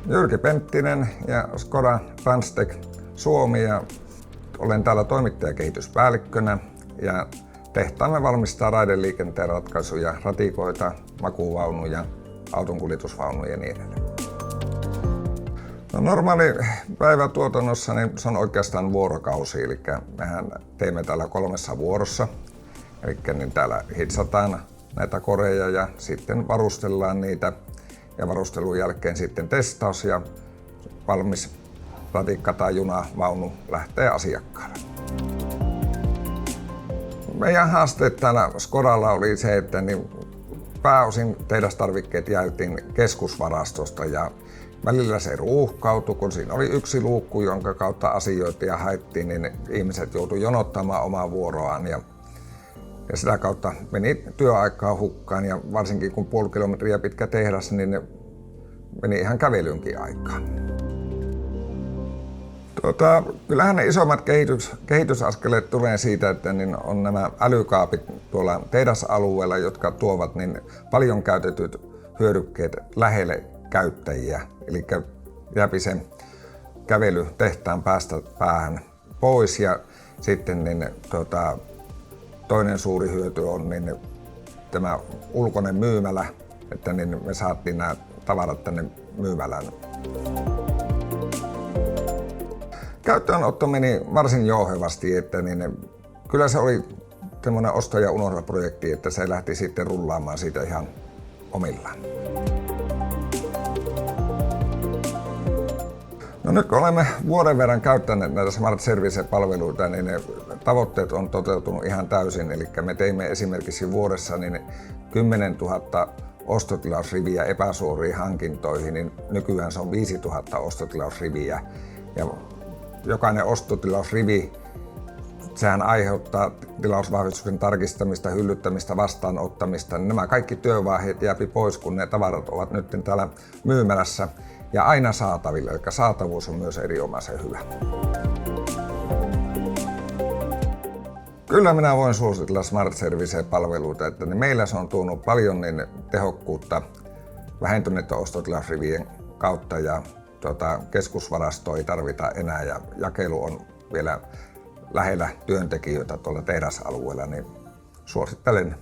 Jyrki Penttinen ja Skoda Transtech Suomi ja olen täällä toimittajakehityspäällikkönä ja tehtaamme valmistaa raideliikenteen ratkaisuja, ratikoita, makuuvaunuja, autonkuljetusvaunuja ja niin edelleen. No, normaali päivä tuotannossa niin se on oikeastaan vuorokausi, eli mehän teemme täällä 3 vuorossa. Eli niin täällä hitsataan näitä koreja ja sitten varustellaan niitä ja varustelun jälkeen sitten testaus ja valmis ratikka tai juna, vaunu lähtee asiakkaalle. Meidän haasteet täällä Skodalla oli se, että niin pääosin tehdastarvikkeet jaettiin keskusvarastosta ja välillä se ruuhkautui, kun siinä oli yksi luukku, jonka kautta asioita ja haettiin, niin ihmiset joutuivat jonottamaan omaa vuoroaan ja sitä kautta meni työaikaa hukkaan ja varsinkin kun 0,5 kilometriä pitkä tehdas, niin meni ihan kävelynkin aikaa. Kyllähän ne isommat kehitysaskeleet tulee siitä, että niin on nämä älykaapit tuolla tehdasalueella, jotka tuovat niin paljon käytetyt hyödykkeet lähelle käyttäjiä. Eli jääpi sen kävely tehtaan päästä päähän pois ja sitten niin, toinen suuri hyöty on niin tämä ulkoinen myymälä, että niin me saatiin nämä tavarat tänne myymälään. Käyttöönotto meni varsin jouhevasti, että niin kyllä se oli semmoinen osta ja unohda -projekti, että se lähti sitten rullaamaan siitä ihan omillaan. No, nyt kun olemme vuoden verran käyttäneet näitä Smart Service-palveluita, niin ne tavoitteet on toteutunut ihan täysin. Eli me teimme esimerkiksi vuodessa niin 10 000 ostotilausriviä epäsuoriin hankintoihin, niin nykyään se on 5 000 ostotilausriviä. Ja jokainen ostotilausrivi, sehän aiheuttaa tilausvahvistuksen tarkistamista, hyllyttämistä, vastaanottamista. Nämä kaikki työvaiheet jääpi pois, kun ne tavarat ovat nyt täällä myymälässä ja aina saatavilla, eli saatavuus on myös erinomaisen hyvä. Kyllä minä voin suositella Smart Service-palveluita, että meillä se on tuonut paljon niin tehokkuutta vähentyneiden ostotilausrivien kautta ja keskusvarastoa ei tarvita enää ja jakelu on vielä lähellä työntekijöitä tuolla tehdasalueella, niin suosittelen